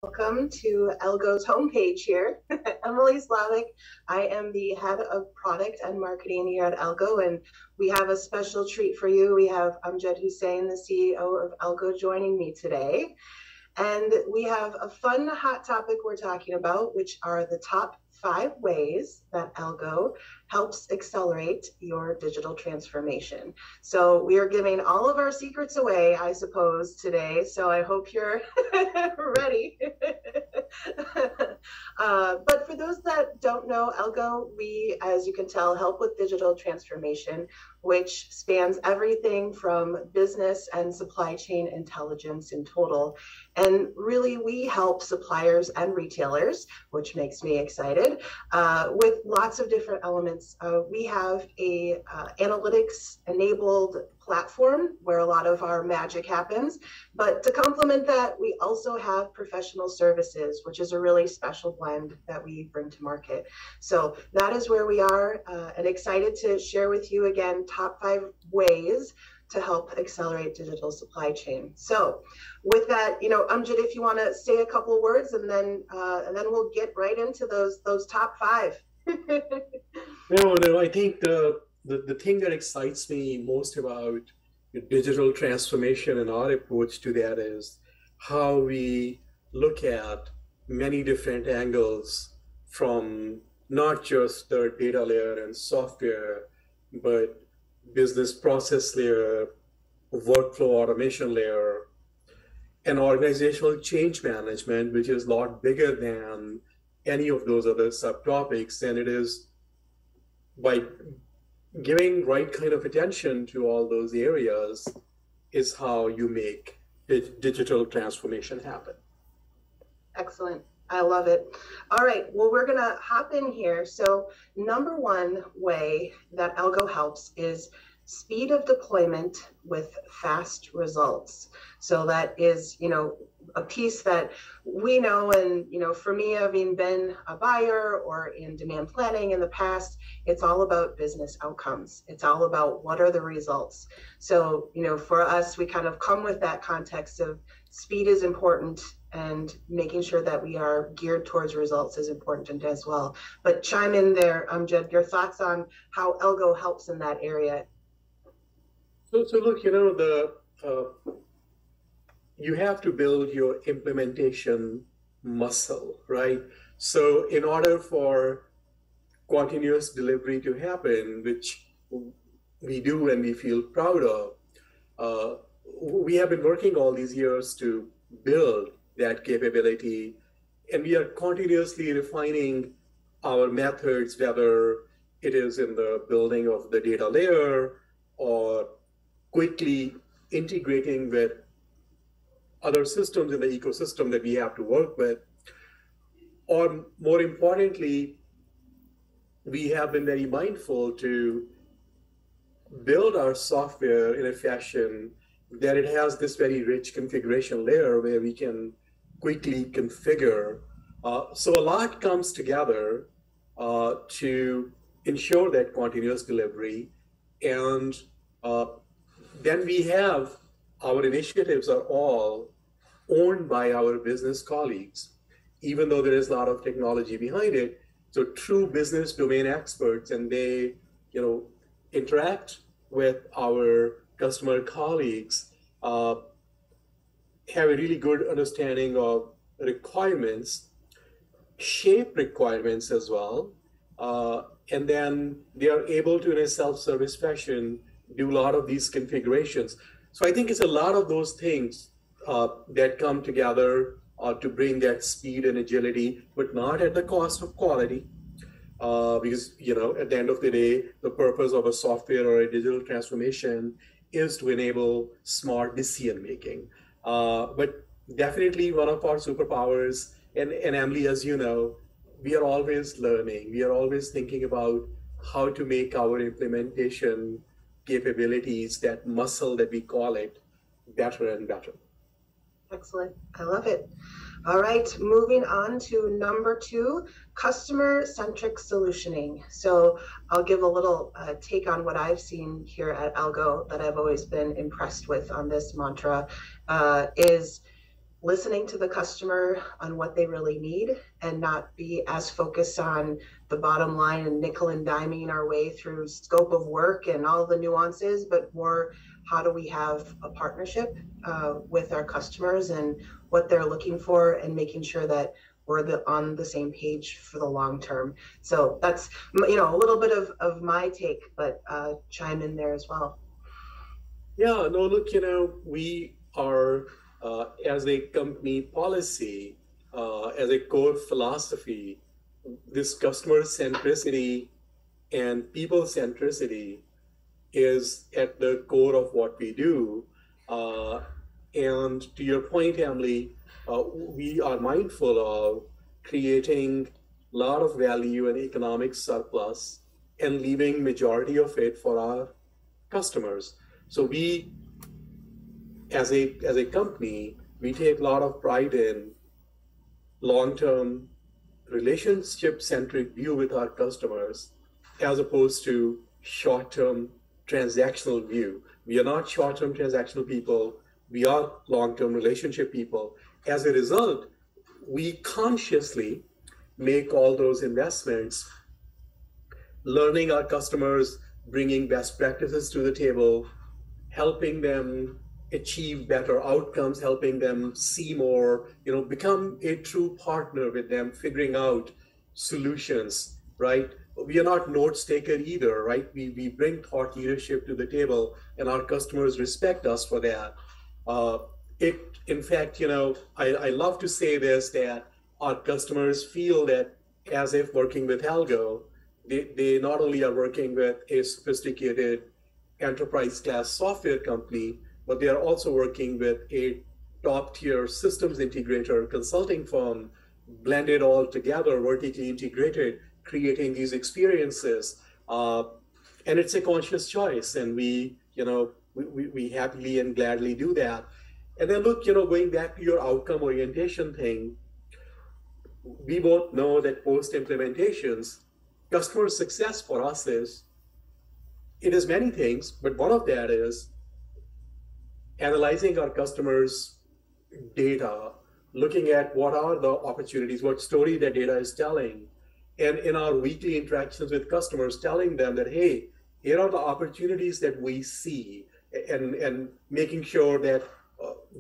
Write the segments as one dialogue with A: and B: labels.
A: Welcome to Algo's homepage here. Emily Slavic. I am the head of product and marketing here at Algo, and we have a special treat for you. We have Amjad Hussain, the CEO of Algo, joining me today. And we have a fun hot topic we're talking about, which are the top 5 ways that Algo helps accelerate your digital transformation. So we are giving all of our secrets away, I suppose, today. So I hope you're ready. But for those that don't know Algo, we, as you can tell, help with digital transformation, which spans everything from business and supply chain intelligence in total. And really, we help suppliers and retailers, which makes me excited, with lots of different elements. We have a analytics-enabled platform where a lot of our magic happens. But to complement that, we also have professional services, which is a really special blend that we bring to market. So that is where we are, and excited to share with you again top 5 ways to help accelerate digital supply chain. So with that, Amjad, if you want to say a couple of words, and then we'll get right into those top 5.
B: No, I think the thing that excites me most about digital transformation and our approach to that is how we look at many different angles from not just the data layer and software, but business process layer, workflow automation layer, and organizational change management, which is a lot bigger than any of those other subtopics. And it is by giving right kind of attention to all those areas is how you make digital transformation happen.
A: Excellent. I love it. All right. Well, we're going to hop in here. So number 1 way that Algo helps is speed of deployment with fast results. So that is, a piece that we know, and, for me, having been a buyer or in demand planning in the past, it's all about business outcomes. It's all about what are the results. So, for us, we kind of come with that context of speed is important, and making sure that we are geared towards results is important as well. But chime in there, Amjad, your thoughts on how Algo helps in that area.
B: So look, you have to build your implementation muscle, right? So in order for continuous delivery to happen, which we do and we feel proud of, we have been working all these years to build that capability, and we are continuously refining our methods, whether it is in the building of the data layer or quickly integrating with other systems in the ecosystem that we have to work with. Or more importantly, we have been very mindful to build our software in a fashion that it has this very rich configuration layer where we can quickly configure. So a lot comes together to ensure that continuous delivery. And then we have our initiatives are all owned by our business colleagues, even though there is a lot of technology behind it. So true business domain experts, and they, interact with our customer colleagues, have a really good understanding of requirements, shape requirements as well, and then they are able to, in a self-service fashion, do a lot of these configurations. So I think it's a lot of those things that come together to bring that speed and agility, but not at the cost of quality. Because, at the end of the day, the purpose of a software or a digital transformation is to enable smart decision making. But definitely one of our superpowers, and Emily, as you know, we are always learning. We are always thinking about how to make our implementation capabilities, that muscle that we call it, better and better.
A: Excellent. I love it. All right, moving on to number 2, customer-centric solutioning. So I'll give a little take on what I've seen here at Algo that I've always been impressed with on this mantra, is listening to the customer on what they really need and not be as focused on the bottom line and nickel and diming our way through scope of work and all the nuances, but more how do we have a partnership with our customers and what they're looking for, and making sure that we're on the same page for the long term. So that's, you know, a little bit of my take, but chime in there as well.
B: Yeah, no, look, you know, we are, as a company policy, as a core philosophy, this customer centricity and people centricity is at the core of what we do. And to your point, Emily, we are mindful of creating a lot of value and economic surplus and leaving majority of it for our customers. So we, as a company, we take a lot of pride in long-term relationship-centric view with our customers, as opposed to short-term transactional view. We are not short-term transactional people. We are long-term relationship people. As a result, we consciously make all those investments, learning our customers, bringing best practices to the table, helping them achieve better outcomes, helping them see more, you know, become a true partner with them, figuring out solutions, right? We are not notes taker either, right? We bring thought leadership to the table, and our customers respect us for that. In fact, you know, I love to say this, that our customers feel that as if working with Algo, they not only are working with a sophisticated enterprise class software company, but they are also working with a top tier systems integrator consulting firm, blended all together, vertically integrated, creating these experiences. And it's a conscious choice. And we, you know, we happily and gladly do that. And then look, you know, going back to your outcome orientation thing, we both know that post implementations, customer success for us is, it is many things, but one of that is analyzing our customers' data, looking at what are the opportunities, what story that data is telling, and in our weekly interactions with customers, telling them that, hey, here are the opportunities that we see, and making sure that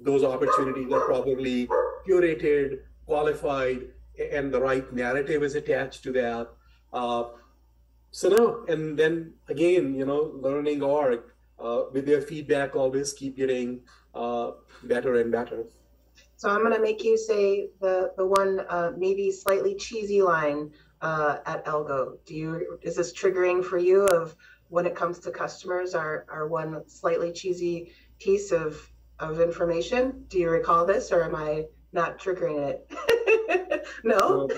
B: those opportunities are properly curated, qualified, and the right narrative is attached to that. So no, and then again, you know, learning org, with their feedback, always keep getting better and better.
A: So I'm going to make you say the one maybe slightly cheesy line at Algo. Is this triggering for you of when it comes to customers, our one slightly cheesy piece of information? Do you recall this, or am I not triggering it? No,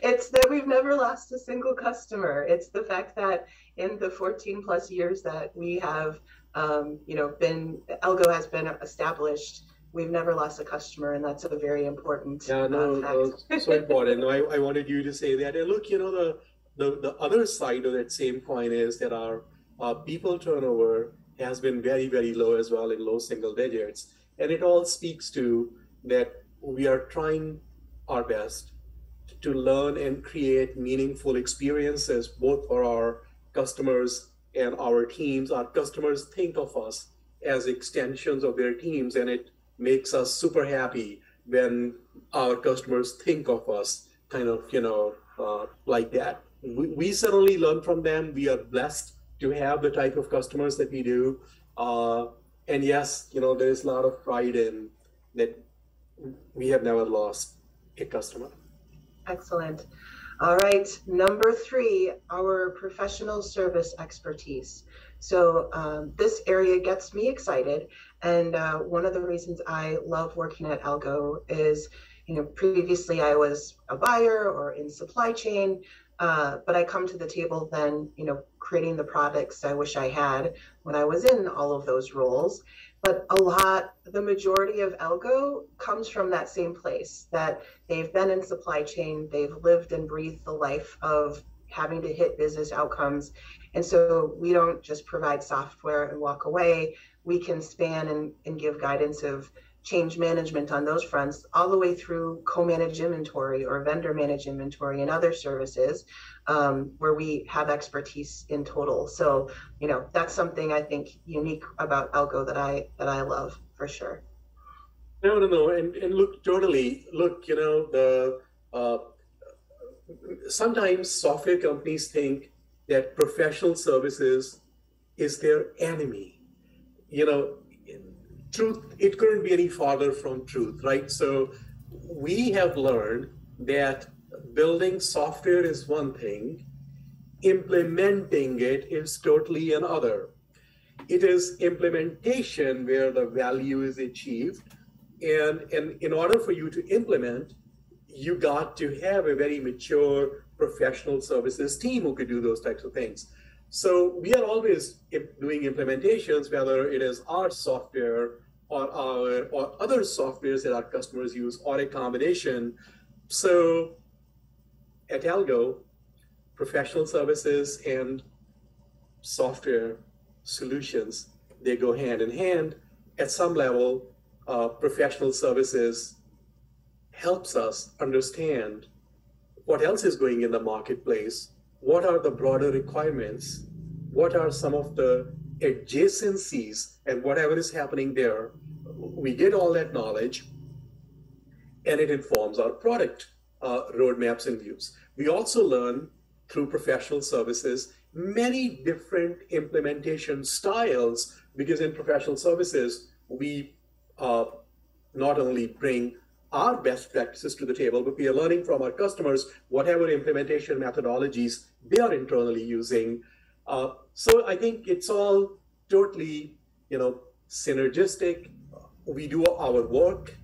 A: it's that we've never lost a single customer. It's the fact that in the 14 plus years that we have, you know, Algo has been established, we've never lost a customer, and that's a very important fact.
B: So important. I wanted you to say that. And look, you know, the other side of that same coin is that our people turnover has been very, very low as well, in low single digits. And it all speaks to that we are trying our best to learn and create meaningful experiences, both for our customers and our teams. Our customers think of us as extensions of their teams, and it makes us super happy when our customers think of us kind of, you know, like that. We certainly learn from them. We are blessed to have the type of customers that we do. And yes, you know, there is a lot of pride in that we have never lost a customer.
A: Excellent. All right, number 3, our professional service expertise. So this area gets me excited, and one of the reasons I love working at Algo is, you know, previously I was a buyer or in supply chain, but I come to the table then, you know, creating the products I wish I had when I was in all of those roles. But the majority of Algo comes from that same place, that they've been in supply chain, they've lived and breathed the life of having to hit business outcomes. And so we don't just provide software and walk away. We can span and give guidance of change management on those fronts, all the way through co-managed inventory or vendor managed inventory and other services where we have expertise in total. So, that's something I think unique about Algo that I love for sure.
B: No. And look, totally. Look, uh, sometimes software companies think that professional services is their enemy. You know, truth, it couldn't be any farther from truth, right? So we have learned that building software is one thing, implementing it is totally another. It is implementation where the value is achieved. And in order for you to implement, you got to have a very mature professional services team who could do those types of things. So we are always doing implementations, whether it is our software or other softwares that our customers use, or a combination. So at Algo, professional services and software solutions, they go hand in hand. At some level, professional services helps us understand what else is going in the marketplace, what are the broader requirements, what are some of the adjacencies, and whatever is happening there. We get all that knowledge, and it informs our product roadmaps and views. We also learn through professional services many different implementation styles, because in professional services, we not only bring our best practices to the table, but we are learning from our customers whatever implementation methodologies they are internally using. So I think it's all totally, synergistic. We do our work.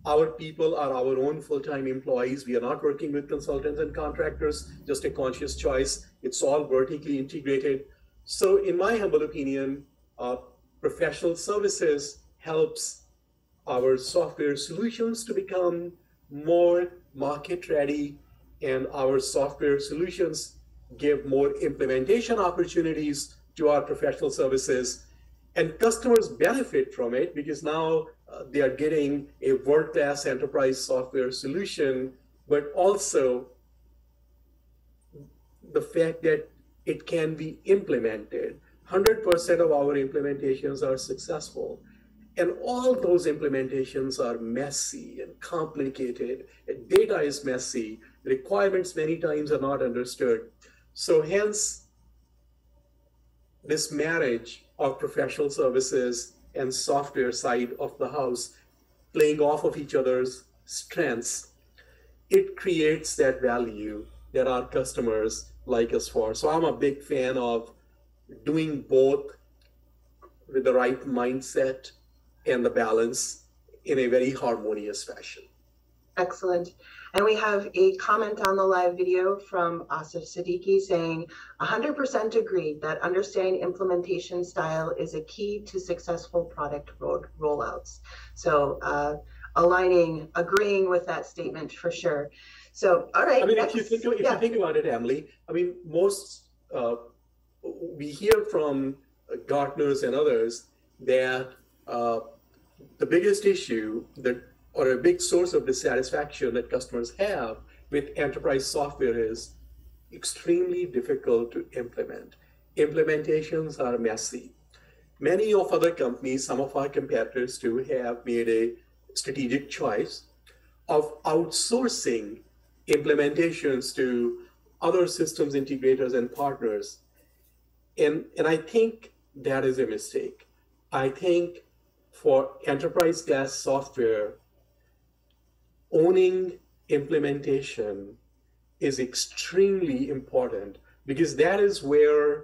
B: Our people are our own full-time employees. We are not working with consultants and contractors, just a conscious choice. It's all vertically integrated. So in my humble opinion, professional services helps our software solutions to become more market ready, and our software solutions give more implementation opportunities to our professional services, and customers benefit from it because now they are getting a world-class enterprise software solution, but also the fact that it can be implemented. 100% of our implementations are successful. And all those implementations are messy and complicated. And data is messy. Requirements many times are not understood. So hence, this marriage of professional services and software side of the house playing off of each other's strengths, it creates that value that our customers like us for. So I'm a big fan of doing both with the right mindset and the balance in a very harmonious fashion.
A: Excellent. And we have a comment on the live video from Asif Siddiqui saying, 100% agreed that understanding implementation style is a key to successful product rollouts. So agreeing with that statement for sure. So, all right.
B: I mean, if you think about it, Emily, I mean, we hear from Gartners and others that the biggest issue or a big source of dissatisfaction that customers have with enterprise software is extremely difficult to implement. Implementations are messy. Many of other companies, some of our competitors too, have made a strategic choice of outsourcing implementations to other systems integrators and partners. And I think that is a mistake. I think for enterprise class software, owning implementation is extremely important, because that is where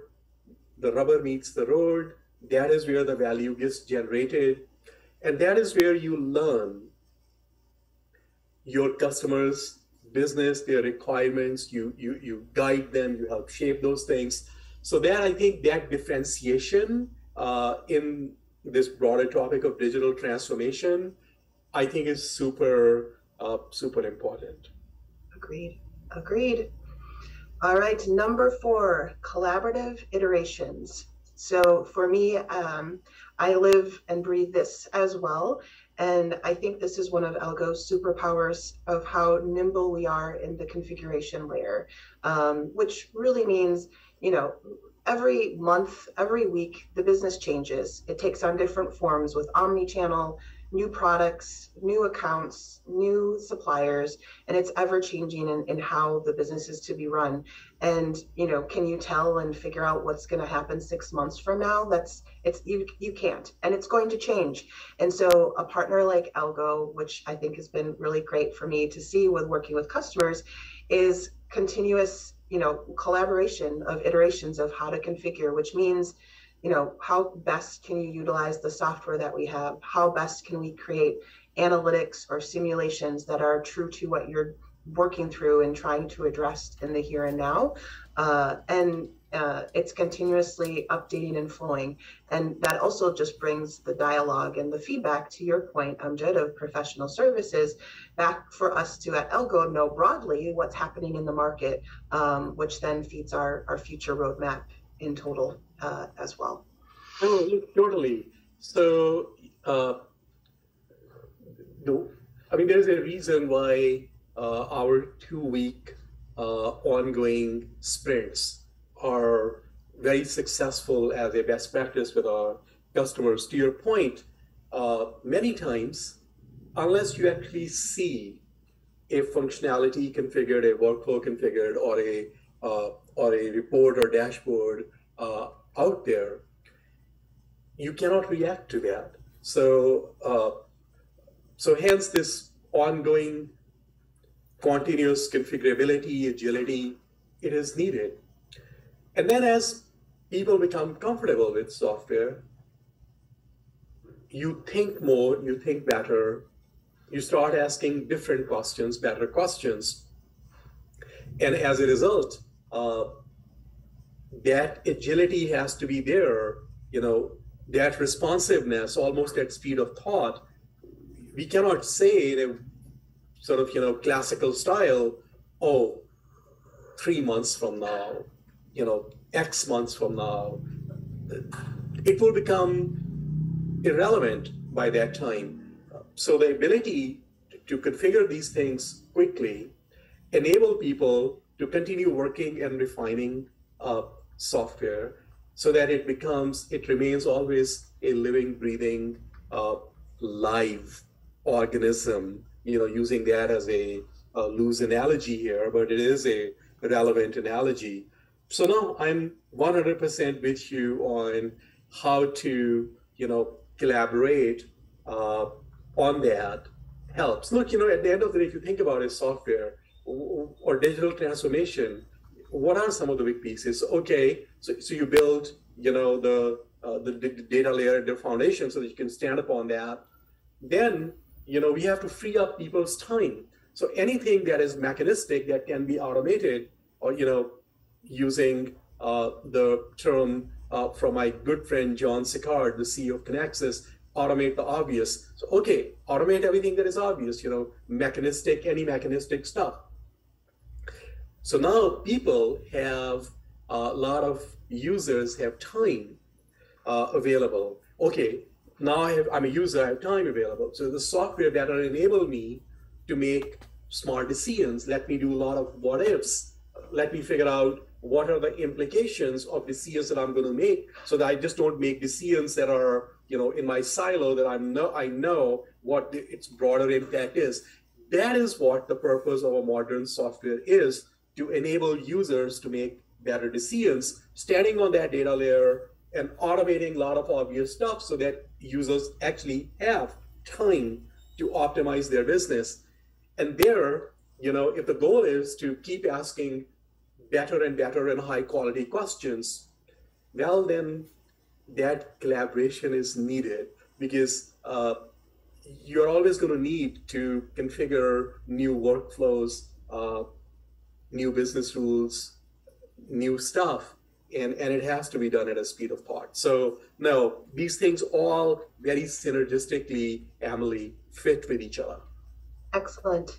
B: the rubber meets the road. That is where the value gets generated. And that is where you learn your customers' business, their requirements, you guide them, you help shape those things. So that, I think, that differentiation in this broader topic of digital transformation, I think is super important.
A: Agreed. All right, number 4, collaborative iterations. So for me, I live and breathe this as well. And I think this is one of Algo's superpowers of how nimble we are in the configuration layer, which really means, you know, every month, every week, the business changes. It takes on different forms with omni-channel, new products, new accounts, new suppliers, and it's ever changing in how the business is to be run. And you know, can you tell and figure out what's going to happen 6 months from now? You can't, and it's going to change. And so a partner like Algo, which I think has been really great for me to see with working with customers, is continuous, you know, collaboration of iterations of how to configure, which means, you know, how best can you utilize the software that we have? How best can we create analytics or simulations that are true to what you're working through and trying to address in the here and now? It's continuously updating and flowing. And that also just brings the dialogue and the feedback, to your point, Amjad, of professional services, back for us to at Algo know broadly what's happening in the market, which then feeds our future roadmap in total as well.
B: Oh, totally. So, I mean, there's a reason why our 2-week ongoing sprints are very successful as a best practice with our customers. To your point, many times, unless you actually see a functionality configured, a workflow configured, or a report or dashboard out there, you cannot react to that. So, hence this ongoing continuous configurability, agility, it is needed. And then as people become comfortable with software, you think more, you think better, you start asking different questions, better questions. And as a result, that agility has to be there, you know, that responsiveness, almost at speed of thought. We cannot say in a sort of, you know, classical style, oh, 3 months from now, you know, X months from now. It will become irrelevant by that time. So the ability to configure these things quickly enable people to continue working and refining software so that it remains always a living, breathing, live organism, you know, using that as a loose analogy here, but it is a relevant analogy. So now I'm 100% with you on how to, you know, collaborate on that helps. Look, you know, at the end of the day, if you think about it, software or digital transformation, what are some of the big pieces? Okay, so you build, you know, the data layer and the foundation so that you can stand upon that. Then, you know, we have to free up people's time. So anything that is mechanistic that can be automated, or, you know, using the term from my good friend John Sicard, the CEO of Connexus, automate the obvious. So, okay, automate everything that is obvious, you know, any mechanistic stuff. So now people have, a lot of users have time available. Okay, now I'm a user, I have time available. So the software that will enable me to make smart decisions, let me do a lot of what ifs, let me figure out what are the implications of decisions that I'm going to make, so that I just don't make decisions that are, you know, in my silo, that I know what its broader impact is. That is what the purpose of a modern software is, to enable users to make better decisions, standing on that data layer and automating a lot of obvious stuff so that users actually have time to optimize their business. And there, you know, if the goal is to keep asking better and better and high quality questions, well, then that collaboration is needed, because you're always going to need to configure new workflows, new business rules, new stuff, and it has to be done at a speed of thought. So no, these things all very synergistically, Emily, fit with each other.
A: Excellent.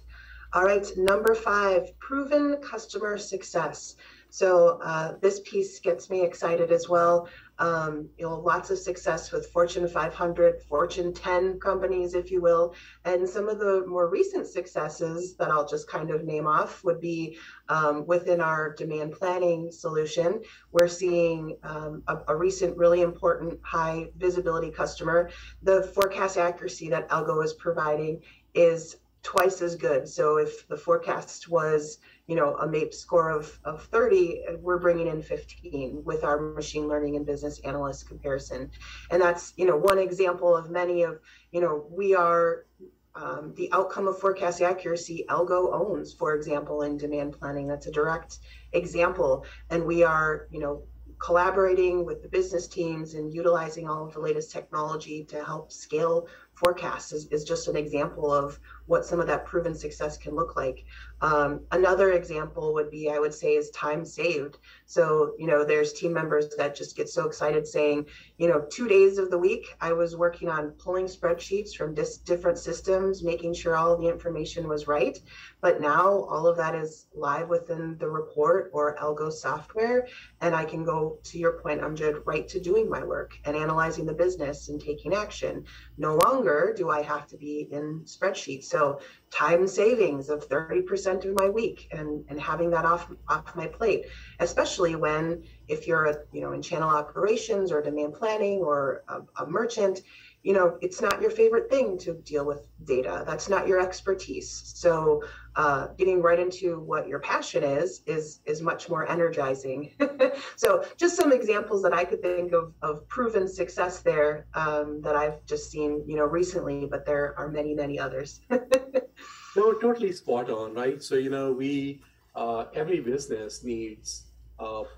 A: All right, number 5, proven customer success. So this piece gets me excited as well. Lots of success with Fortune 500, Fortune 10 companies, if you will. And some of the more recent successes that I'll just kind of name off would be within our demand planning solution. We're seeing a recent really important high visibility customer. The forecast accuracy that Algo is providing is twice as good. So if the forecast was, a MAPE score of 30, we're bringing in 15 with our machine learning and business analyst comparison. And that's, one example of many of, we are the outcome of forecast accuracy Algo owns, for example, in demand planning. That's a direct example. And we are, collaborating with the business teams and utilizing all of the latest technology to help scale forecasts is just an example of what some of that proven success can look like. Another example would be, I would say, is time saved. So, there's team members that just get so excited saying, 2 days of the week, I was working on pulling spreadsheets from different systems, making sure all the information was right. But now all of that is live within the report or Algo software. And I can go, to your point, Amjad, right to doing my work and analyzing the business and taking action. No longer do I have to be in spreadsheets. So time savings of 30% of my week and having that off my plate, especially when, if you're in channel operations or demand planning or a merchant, it's not your favorite thing to deal with data. That's not your expertise. So getting right into what your passion is much more energizing. So just some examples that I could think of proven success there that I've just seen, recently, but there are many, many others.
B: No, totally spot on, right? So, we, every business needs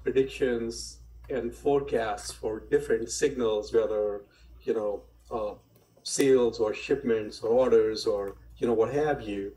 B: predictions and forecasts for different signals, whether, sales or shipments or orders or, what have you.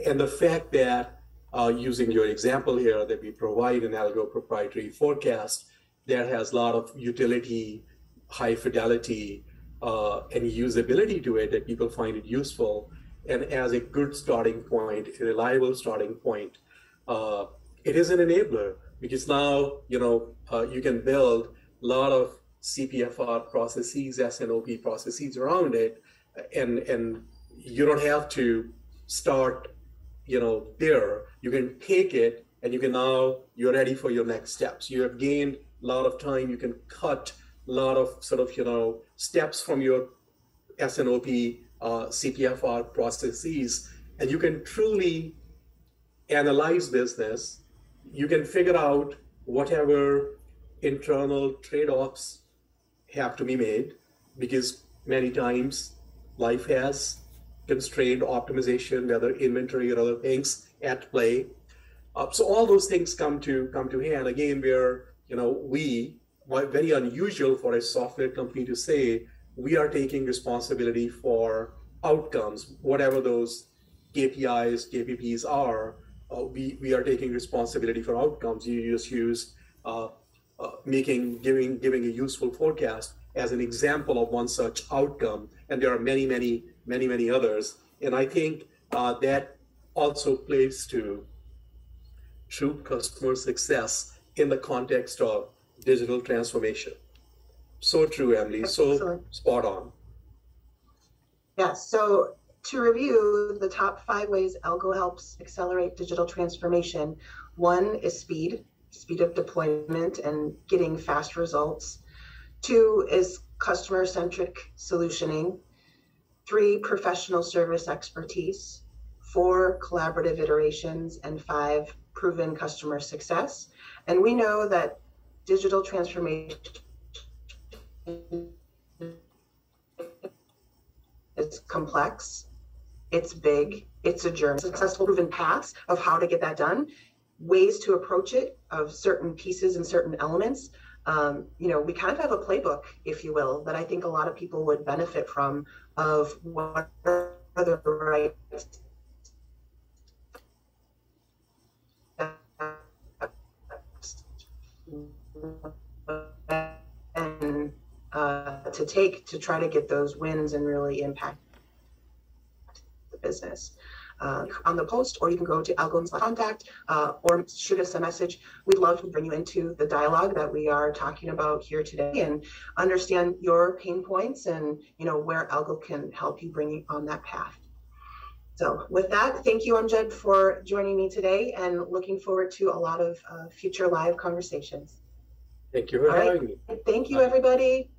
B: And the fact that using your example here that we provide an Algo proprietary forecast that has a lot of utility, high fidelity, and usability to it, that people find it useful, and as a good starting point, a reliable starting point, it is an enabler, because now, you can build a lot of CPFR processes, SNOP processes around it, and you don't have to start, there. You can take it, and you're ready for your next steps. You have gained a lot of time. You can cut a lot of steps from your SNOP, CPFR processes, and you can truly analyze business. You can figure out whatever internal trade-offs have to be made, because many times life has constrained optimization, whether inventory or other things at play. So all those things come to hand. Again, where very unusual for a software company to say, we are taking responsibility for outcomes, whatever those KPIs, KPPs are. We are taking responsibility for outcomes. You just use giving a useful forecast as an example of one such outcome, and there are many, many, many, many others. And I think that also plays to true customer success in the context of digital transformation. So true, Emily.
A: Excellent.
B: So spot on.
A: Yeah. So to review the top 5 ways Algo helps accelerate digital transformation: 1 is speed of deployment and getting fast results. 2 is customer-centric solutioning. 3, professional service expertise. 4, collaborative iterations. And 5, proven customer success. And we know that digital transformation is complex, it's big, it's a journey. Successful proven paths of how to get that done, ways to approach it of certain pieces and certain elements. We kind of have a playbook, if you will, that I think a lot of people would benefit from, of what are the right and to take to try to get those wins and really impact the business. on the post, or you can go to Algo/contact or shoot us a message. We'd love to bring you into the dialogue that we are talking about here today and understand your pain points and where Algo can help you bring you on that path. So with that, thank you, Amjad, for joining me today, and looking forward to a lot of future live conversations.
B: Thank you for having me.
A: Thank you, everybody.